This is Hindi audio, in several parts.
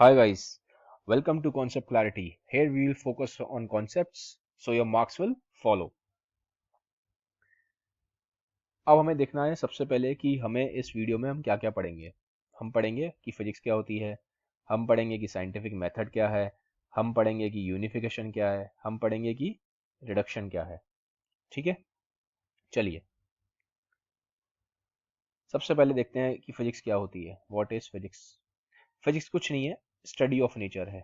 Hi guys, welcome to Concept Clarity. Here we will focus on concepts so your marks will follow. अब हमें देखना है सबसे पहले कि हमें इस वीडियो में हम क्या क्या पढ़ेंगे। हम पढ़ेंगे कि फिजिक्स क्या होती है, हम पढ़ेंगे कि साइंटिफिक मेथड क्या है, हम पढ़ेंगे कि यूनिफिकेशन क्या है, हम पढ़ेंगे कि रिडक्शन क्या है। ठीक है, चलिए सबसे पहले देखते हैं कि फिजिक्स क्या होती है। What is physics? फिजिक्स कुछ नहीं है, स्टडी ऑफ नेचर है।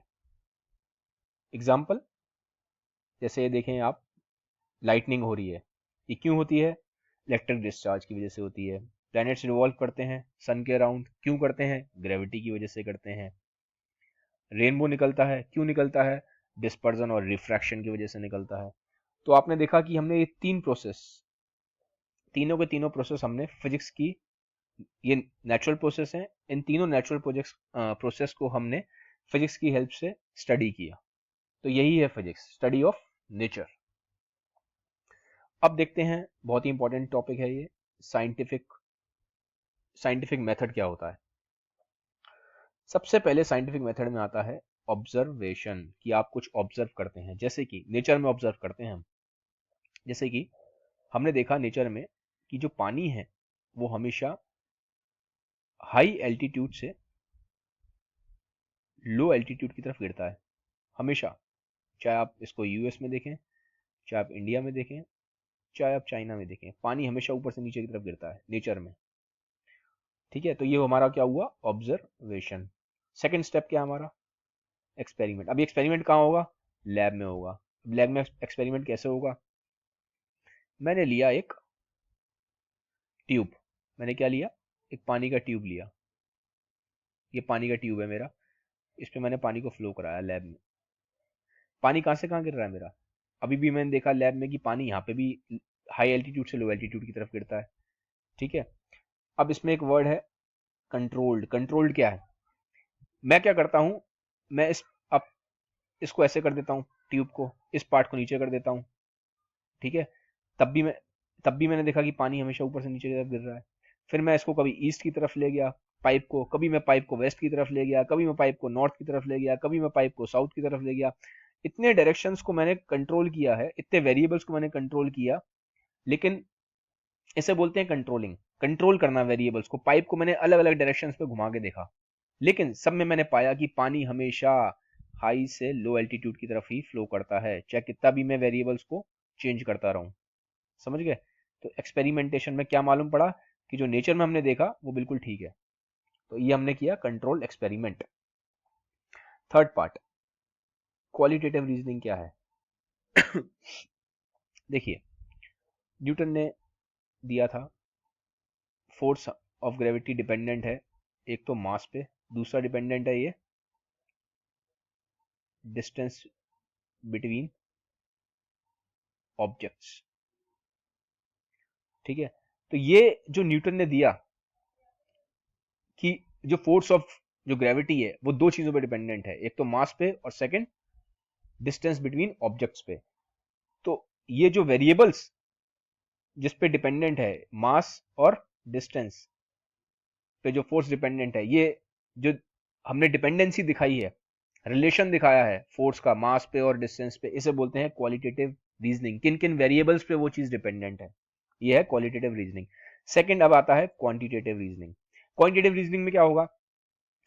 एग्जाम्पल जैसे ये देखें आप, लाइटनिंग हो रही है, ये क्यों होती है? इलेक्ट्रिक डिस्चार्ज की वजह से होती है। प्लैनेट्स रिवॉल्व करते हैं सन के अराउंड, क्यों करते हैं? ग्रेविटी की वजह से करते हैं। रेनबो निकलता है, क्यों निकलता है? डिस्पर्जन और रिफ्रैक्शन की वजह से निकलता है। तो आपने देखा कि हमने ये तीनों के तीनों प्रोसेस हमने फिजिक्स की, ये नेचुरल प्रोसेस हैं, इन तीनों नेचुरल प्रोसेस को हमने फिजिक्स की हेल्प से स्टडी किया। तो यही है फिजिक्स, स्टडी ऑफ नेचर। अब देखते हैं, बहुत ही इंपॉर्टेंट टॉपिक है ये, साइंटिफिक मेथड क्या होता है। सबसे पहले साइंटिफिक मेथड में आता है ऑब्जर्वेशन, कि आप कुछ ऑब्जर्व करते हैं, जैसे कि नेचर में ऑब्जर्व करते हैं हम। जैसे कि हमने देखा नेचर में कि जो पानी है वो हमेशा हाई एल्टीट्यूड से लो एल्टीट्यूड की तरफ गिरता है, हमेशा। चाहे आप इसको यूएस में देखें, चाहे आप इंडिया में देखें, चाहे आप चाइना में देखें, पानी हमेशा ऊपर से नीचे की तरफ गिरता है नेचर में। ठीक है, तो ये हमारा क्या हुआ? ऑब्जर्वेशन। सेकंड स्टेप क्या है हमारा? एक्सपेरिमेंट। अब ये एक्सपेरिमेंट कहाँ होगा? लैब में होगा। लैब में एक्सपेरिमेंट कैसे होगा? मैंने लिया एक ट्यूब। मैंने क्या लिया? एक पानी का ट्यूब लिया। ये पानी का ट्यूब है मेरा, इस पे मैंने पानी को फ्लो कराया लैब में। पानी कहाँ से कहाँ गिर रहा है मेरा? अभी भी मैंने देखा लैब में कि पानी यहाँ पे भी हाई एल्टीट्यूड से लो एल्टीट्यूड की तरफ गिरता है। ठीक है, अब इसमें एक वर्ड है कंट्रोल्ड। कंट्रोल्ड क्या है? मैं क्या करता हूँ, मैं अब इसको ऐसे कर देता हूँ, ट्यूब को, इस पार्ट को नीचे कर देता हूँ। ठीक है, तब भी मैं तब भी मैंने देखा कि पानी हमेशा ऊपर से नीचे की तरफ गिर रहा है। फिर मैं इसको कभी ईस्ट की तरफ ले गया पाइप को, कभी मैं पाइप को वेस्ट की तरफ ले गया, कभी मैं पाइप को नॉर्थ की तरफ ले गया, कभी मैं पाइप को साउथ की तरफ ले गया। इतने डायरेक्शंस को मैंने कंट्रोल किया है, इतने वेरिएबल्स को मैंने कंट्रोल किया। लेकिन इसे बोलते हैं कंट्रोलिंग, कंट्रोल करना वेरिएबल्स को। पाइप को मैंने अलग अलग डायरेक्शंस पे घुमा के देखा, लेकिन सब में मैंने पाया कि पानी हमेशा हाई से लो एल्टीट्यूड की तरफ ही फ्लो करता है, चाहे कितना भी मैं वेरिएबल्स को चेंज करता रहूं। समझ गए? तो एक्सपेरिमेंटेशन में क्या मालूम पड़ा कि जो नेचर में हमने देखा वो बिल्कुल ठीक है। तो ये हमने किया control experiment. Third part, qualitative reasoning क्या है? देखिए, न्यूटन ने दिया था फोर्स ऑफ ग्रेविटी डिपेंडेंट है एक तो मास पे, दूसरा डिपेंडेंट है ये डिस्टेंस बिटवीन ऑब्जेक्ट्स। ठीक है, तो ये जो न्यूटन ने दिया कि जो फोर्स ऑफ जो ग्रेविटी है वो दो चीजों पे डिपेंडेंट है, एक तो मास पे और सेकंड डिस्टेंस बिटवीन ऑब्जेक्ट्स पे। तो ये जो वेरिएबल्स जिस पे डिपेंडेंट है, मास और डिस्टेंस पे जो फोर्स डिपेंडेंट है, ये जो हमने डिपेंडेंसी दिखाई है, रिलेशन दिखाया है फोर्स का मास पे और डिस्टेंस पे, इसे बोलते हैं क्वालिटेटिव रीजनिंग। किन किन वेरिएबल्स पे वो चीज डिपेंडेंट है, ये है क्वालिटेटिव रीजनिंग। सेकंड अब आता है क्वांटिटेटिव रीजनिंग। क्वांटिटेटिव रीजनिंग में क्या होगा?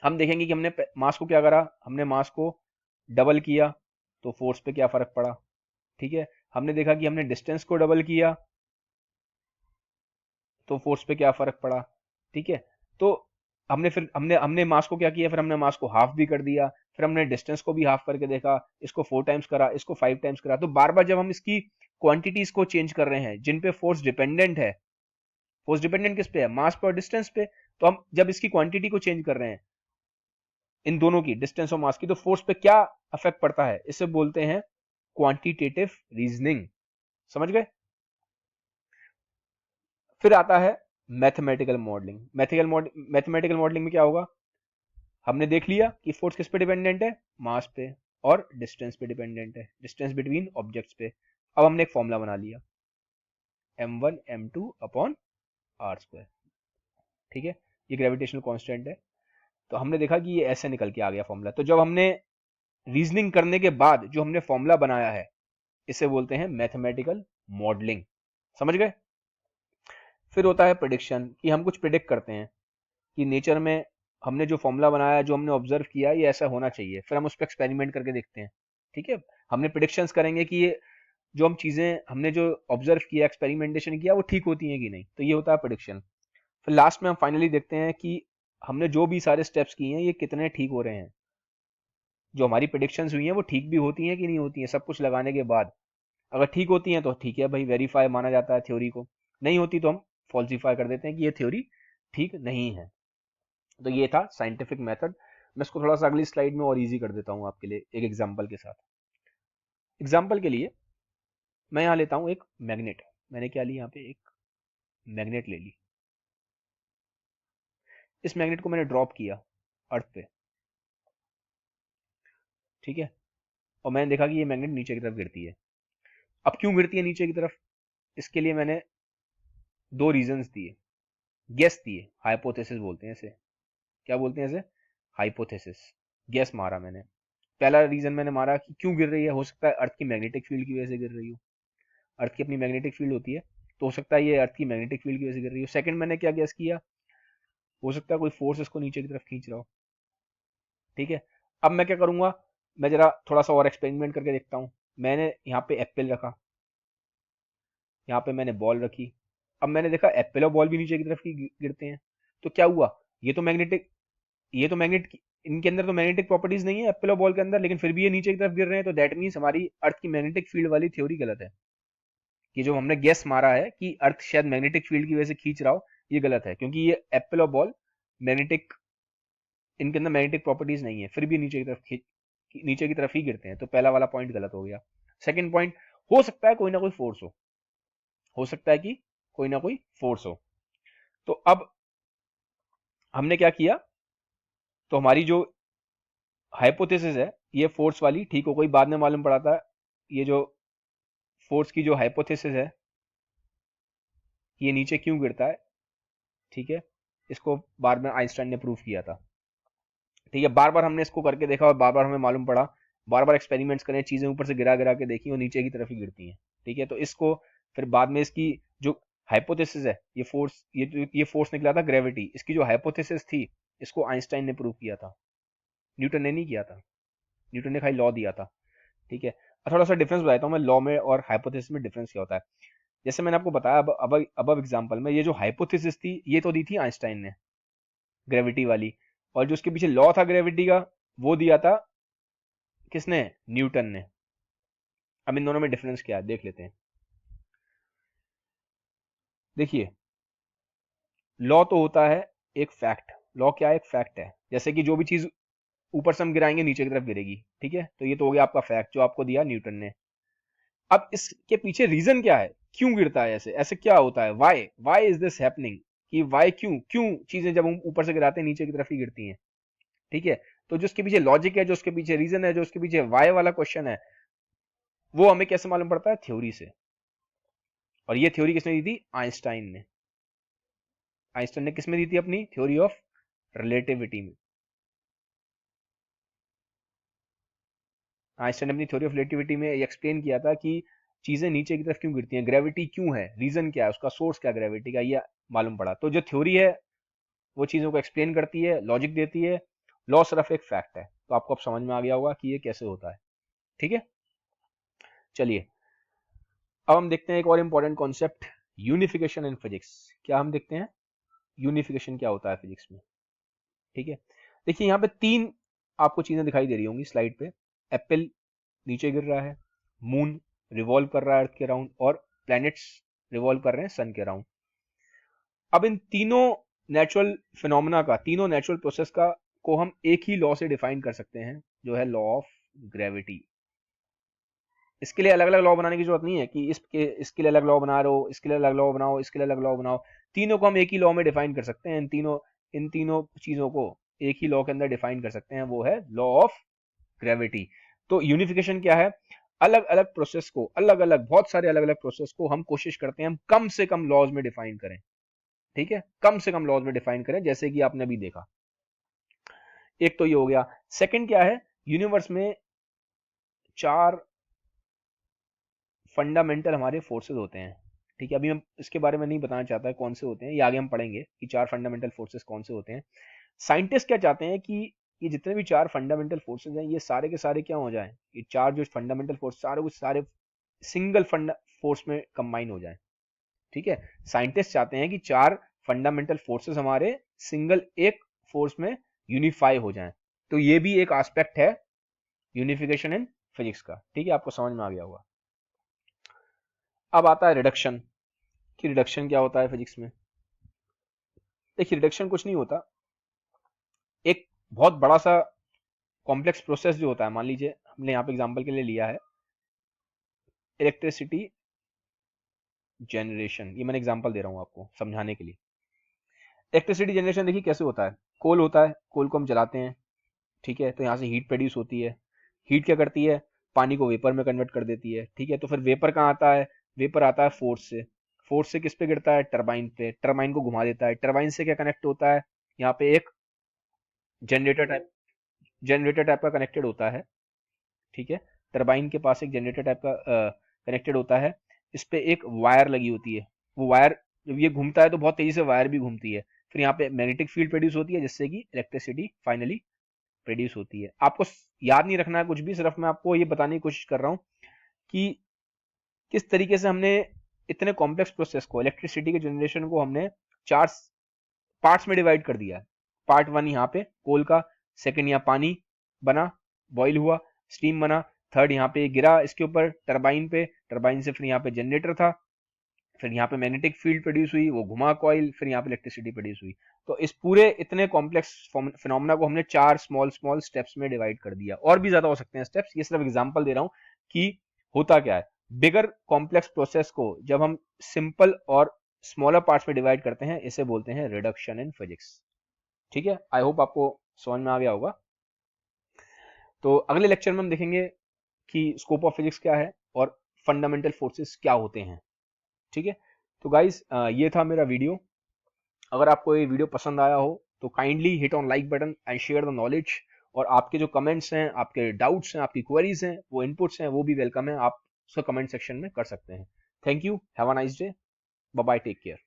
हम देखेंगे कि हमने मास को क्या करा, हमने मास को डबल किया तो फोर्स पे क्या फर्क पड़ा। ठीक है, हमने देखा कि हमने डिस्टेंस को डबल किया तो फोर्स पे क्या फर्क पड़ा। ठीक है, तो हमने मास को क्या किया, फिर हमने मास को हाफ भी कर दिया, फिर हमने डिस्टेंस को भी हाफ करके देखा, इसको 4 टाइम्स करा, इसको 5 टाइम्स करा। तो बार बार जब हम इसकी क्वांटिटीज को चेंज कर रहे हैं जिन पे फोर्स डिपेंडेंट है, फोर्स डिपेंडेंट किस पे है? मास पे और डिस्टेंस पे। तो हम जब इसकी क्वांटिटी को चेंज कर रहे हैं, इन दोनों की, डिस्टेंस और मास की, तो फोर्स पे क्या अफेक्ट पड़ता है, इसे बोलते हैं क्वांटिटेटिव रीजनिंग। समझ गए? फिर आता है मैथमेटिकल मॉडलिंग। मैथमेटिकल मॉडलिंग में क्या होगा? हमने देख लिया कि फोर्स किस पे डिपेंडेंट है, मास पे और डिस्टेंस पे डिपेंडेंट है, डिस्टेंस बिटवीन ऑब्जेक्ट्स पे। अब हमने एक फॉर्मूला बना लिया, m1 m2 upon r square. ठीक है, ये ग्रेविटेशनल कांस्टेंट है। तो हमने देखा कि ये ऐसे निकल के आ गया फॉर्मूला। तो जब हमने रीजनिंग करने के बाद जो हमने फॉर्मूला बनाया है, इसे बोलते हैं मैथमेटिकल मॉडलिंग। समझ गए? फिर होता है प्रिडिक्शन, कि हम कुछ प्रिडिक्ट करते हैं कि नेचर में हमने जो फॉर्मूला बनाया, जो हमने ऑब्जर्व किया, ये ऐसा होना चाहिए। फिर हम उस पर एक्सपेरिमेंट करके देखते हैं। ठीक है, हमने प्रिडिक्शंस करेंगे कि ये जो हम चीजें हमने जो ऑब्जर्व किया, एक्सपेरिमेंटेशन किया, वो ठीक होती हैं कि नहीं। तो ये होता है प्रिडिक्शन। फिर लास्ट में हम फाइनली देखते हैं कि हमने जो भी सारे स्टेप्स किए हैं, ये कितने ठीक हो रहे हैं। जो हमारी प्रिडिक्शंस हुई हैं वो ठीक भी होती हैं कि नहीं होती हैं, सब कुछ लगाने के बाद अगर ठीक होती हैं तो ठीक है भाई, वेरीफाई माना जाता है थ्योरी को। नहीं होती तो हम फॉल्सिफाई कर देते हैं कि ये थ्योरी ठीक नहीं है। तो ये था साइंटिफिक मेथड। मैं इसको थोड़ा सा अगली स्लाइड में और इजी कर देता हूँ आपके लिए एक एग्जांपल के साथ। एग्जांपल के लिए मैं यहाँ लेता हूँ एक मैग्नेट। मैंने क्या ली, यहाँ पे एक मैग्नेट ले ली। इस मैग्नेट को मैंने ड्रॉप किया अर्थ पे, ठीक है, और मैंने देखा कि ये मैग्नेट नीचे की तरफ गिरती है। अब क्यों गिरती है नीचे की तरफ, इसके लिए मैंने दो रीजंस दिए, गेस दिए, हाइपोथेसिस बोलते हैं इसे। क्या बोलते हैं इसे? हाइपोथेसिस। गेस मारा मैंने। पहला रीजन मैंने मारा कि क्यों गिर रही है, हो सकता है अर्थ की मैग्नेटिक फील्ड की वजह से गिर रही हो। अर्थ की अपनी मैग्नेटिक फील्ड होती है, तो हो सकता है ये अर्थ की मैग्नेटिक फील्ड की वजह से गिर रही हो। सेकंड मैंने क्या गेस किया, हो सकता है कोई फोर्स इसको नीचे की तरफ खींच रहा हो। ठीक है, अब मैं क्या करूंगा, मैं जरा थोड़ा सा और एक्सपेरिमेंट करके देखता हूं। मैंने यहाँ पे एप्पल रखा, यहाँ पे मैंने बॉल रखी। अब मैंने देखा एप्पल और बॉल भी नीचे की तरफ ही गिरते हैं। तो क्या हुआ, ये तो मैग्नेटिक, ये तो मैग्नेट, इनके अंदर तो मैग्नेटिक प्रॉपर्टीज नहीं है एप्पल और बॉल के अंदर, लेकिन फिर भी ये नीचे की तरफ गिर रहे हैं। तो दैट मीन्स हमारी अर्थ की मैग्नेटिक फील्ड वाली थ्योरी गलत है। कि जो हमने गेस मारा है कि अर्थ शायद मैग्नेटिक फील्ड की वजह से खींच रहा हो, ये गलत है, क्योंकि ये एप्पल और बॉल मैग्नेटिक, इनके अंदर मैग्नेटिक प्रॉपर्टीज नहीं है, फिर भी नीचे की तरफ ही गिरते हैं। तो पहला वाला पॉइंट गलत हो गया। सेकंड पॉइंट, हो सकता है कोई ना कोई फोर्स हो सकता है कि कोई ना कोई फोर्स हो। तो अब हमने क्या किया, तो हमारी जो हाइपोथेसिस है ये फोर्स वाली ठीक हो गई। बाद में मालूम पड़ा था ये जो फोर्स की जो हाइपोथेसिस है, ये नीचे क्यों गिरता है, ठीक है, इसको बाद में आइंस्टाइन ने प्रूव किया था। ठीक है, बार बार हमने इसको करके देखा और बार बार हमें मालूम पड़ा, बार बार एक्सपेरिमेंट्स करें, चीजें ऊपर से गिरा गिरा के देखी और नीचे की तरफ ही गिरती हैं। ठीक है, तो इसको फिर बाद में इसकी जो हाइपोथेसिस है, ये फोर्स निकला था ग्रेविटी, इसकी जो हाइपोथेसिस थी, इसको आइंस्टाइन ने प्रूव किया था, न्यूटन ने नहीं किया था। न्यूटन ने खाली लॉ दिया था। ठीक है, थोड़ा सा डिफरेंस बताता हूँ मैं, लॉ में और हाइपोथेसिस में डिफरेंस क्या होता है। जैसे मैंने आपको बताया अब एग्जांपल में, ये जो हाइपोथेसिस थी ये तो दी थी आइंस्टाइन ने, ग्रेविटी वाली, और जो उसके पीछे लॉ था ग्रेविटी का, वो दिया था किसने? न्यूटन ने। अब इन दोनों में डिफरेंस क्या है देख लेते हैं। देखिए, लॉ तो होता है एक फैक्ट। लॉ क्या है? एक फैक्ट है। जैसे कि जो भी चीज ऊपर से हम गिराएंगे नीचे की तरफ गिरेगी। ठीक है, तो ये तो हो गया आपका फैक्ट जो आपको दिया न्यूटन ने। अब इसके पीछे रीजन क्या है, क्यों गिरता है ऐसे, ऐसे क्या होता है, why why is this happening, कि वाई क्यों क्यों चीजें जब हम ऊपर से गिराते हैं नीचे की तरफ ही गिरती हैं। ठीक है, तो जो उसके पीछे लॉजिक है, जो उसके पीछे रीजन है, जो उसके पीछे वाई वाला क्वेश्चन है, वो हमें कैसे मालूम पड़ता है? थ्योरी से। और ये थ्योरी किसने दी थी? आइंस्टाइन ने। आइंस्टाइन ने किसमें दी थी? अपनी थ्योरी ऑफ रिलेटिविटी में। आइंस्टाइन ने अपनी थ्योरी ऑफ रिलेटिविटी में एक्सप्लेन किया था कि चीजें नीचे की तरफ क्यों गिरती हैं, ग्रेविटी क्यों है, रीजन क्या है, उसका सोर्स क्या ग्रेविटी का, ये मालूम पड़ा। तो जो थ्योरी है वो चीजों को एक्सप्लेन करती है, लॉजिक देती है, लॉ सिर्फ एक फैक्ट है। तो आपको अब समझ में आ गया होगा कि ये कैसे होता है। ठीक है, चलिए अब हम देखते हैं एक और important concept, unification in physics. क्या हम देखते हैं यूनिफिकेशन क्या होता है फिजिक्स में। ठीक है, देखिए यहाँ पे तीन आपको चीजें दिखाई दे रही होंगी स्लाइड पे। एप्पल नीचे गिर रहा है, मून रिवॉल्व कर रहा है अर्थ के राउंड, और प्लैनेट्स रिवॉल्व कर रहे हैं सन के राउंड। अब इन तीनों नेचुरल फिनोमेना का, तीनों नेचुरल प्रोसेस का को हम एक ही लॉ से डिफाइन कर सकते हैं, जो है लॉ ऑफ ग्रेविटी। इसके लिए अलग अलग लॉ बनाने की जरूरत नहीं है कि इसके लिए अलग लॉ बना रहे हो, इसके लिए अलग लॉ बनाओ, इसके लिए अलग लॉ बनाओ। तीनों को हम एक ही लॉ में डिफाइन कर सकते हैं। इन तीनों चीजों को एक ही लॉ के अंदर डिफाइन कर सकते हैं, वो है लॉ ऑफ ग्रेविटी। तो यूनिफिकेशन क्या है? अलग अलग प्रोसेस को, अलग अलग, बहुत सारे अलग अलग प्रोसेस को हम कोशिश करते हैं हम कम से कम लॉज में डिफाइन करें। ठीक है, कम से कम लॉज में डिफाइन करें, जैसे कि आपने अभी देखा। एक तो ये हो गया। सेकंड क्या है, यूनिवर्स में 4 फंडामेंटल हमारे फोर्सेस होते हैं। ठीक है, अभी हम इसके बारे में नहीं बताना चाहता कौन से होते हैं, ये आगे हम पढ़ेंगे कि 4 फंडामेंटल फोर्सेस कौन से होते हैं। साइंटिस्ट क्या चाहते हैं कि ये जितने भी 4 फंडामेंटल फोर्सेस हैं, ये सारे के सारे क्या हो जाएं, ये 4 जो फंडामेंटल फोर्स सारे कुछ सारे सिंगल फोर्स में कंबाइन हो जाएं। ठीक है, साइंटिस्ट चाहते हैं कि 4 फंडामेंटल फोर्सेस हमारे सिंगल एक फोर्स में यूनिफाई हो जाएं। तो ये भी एक एस्पेक्ट है यूनिफिकेशन इन फिजिक्स का। ठीक है, आपको समझ में आ गया होगा। अब आता है रिडक्शन, कि रिडक्शन क्या होता है फिजिक्स में। देखिए, रिडक्शन कुछ नहीं होता, एक बहुत बड़ा सा कॉम्प्लेक्स प्रोसेस जो होता है। मान लीजिए हमने यहाँ पे एग्जांपल के लिए लिया है इलेक्ट्रिसिटी जनरेशन, ये मैंने एग्जांपल दे रहा हूँ आपको समझाने के लिए। इलेक्ट्रिसिटी जनरेशन देखिए कैसे होता है, कोल होता है, कोल को हम जलाते हैं। ठीक है, तो यहाँ से हीट प्रोड्यूस होती है। हीट क्या करती है, पानी को वेपर में कन्वर्ट कर देती है। ठीक है, तो फिर वेपर कहाँ आता है, वेपर आता है फोर्स से। फोर्स से किस पे गिरता है, टरबाइन पे, टरबाइन को घुमा देता है। टरबाइन से क्या कनेक्ट होता है, यहाँ पे एक जनरेटर टाइप का कनेक्टेड होता है। ठीक है, टरबाइन के पास एक जनरेटर टाइप का कनेक्टेड होता है। इस पे एक वायर लगी होती है, वो वायर जब ये घूमता है तो बहुत तेजी से वायर भी घूमती है। फिर यहाँ पे मैग्नेटिक फील्ड प्रोड्यूस होती है, जिससे कि इलेक्ट्रिसिटी फाइनली प्रोड्यूस होती है। आपको याद नहीं रखना है कुछ भी, सिर्फ मैं आपको ये बताने की कोशिश कर रहा हूँ कि किस तरीके से हमने इतने कॉम्प्लेक्स प्रोसेस को, इलेक्ट्रिसिटी के जनरेशन को हमने 4 पार्ट्स में डिवाइड कर दिया है। पार्ट 1 यहाँ पे कोल का, सेकंड यहाँ पानी बना, बॉईल हुआ, स्टीम बना, थर्ड यहाँ पे गिरा इसके ऊपर टरबाइन पे, टरबाइन से फिर यहाँ पे जनरेटर था, फिर यहाँ पे मैग्नेटिक फील्ड प्रोड्यूस हुई, वो घुमा कॉइल, फिर यहाँ पे इलेक्ट्रिसिटी प्रोड्यूस हुई। तो इस पूरे इतने कॉम्प्लेक्स फिनोमेना को हमने 4 स्मॉल स्मॉल स्टेप्स में डिवाइड कर दिया। और भी ज्यादा हो सकते हैं स्टेप्स, ये सिर्फ एग्जांपल दे रहा हूँ कि होता क्या है। बिगर कॉम्प्लेक्स प्रोसेस को जब हम सिंपल और स्मॉलर पार्ट्स में डिवाइड करते हैं, इसे बोलते हैं रिडक्शन इन फिजिक्स। ठीक है, आई होप आपको समझ में आ गया होगा। तो अगले लेक्चर में हम देखेंगे कि स्कोप ऑफ फिजिक्स क्या है और फंडामेंटल फोर्सेस क्या होते हैं। ठीक है, तो गाइज ये था मेरा वीडियो। अगर आपको ये वीडियो पसंद आया हो तो kindly hit on like button and share the knowledge. और आपके जो कमेंट्स हैं, आपके डाउट्स हैं, आपकी क्वेरीज हैं, वो इनपुट्स हैं, वो भी वेलकम है, आप उसको कमेंट सेक्शन में कर सकते हैं। Thank you, have a nice day, bye bye, take care.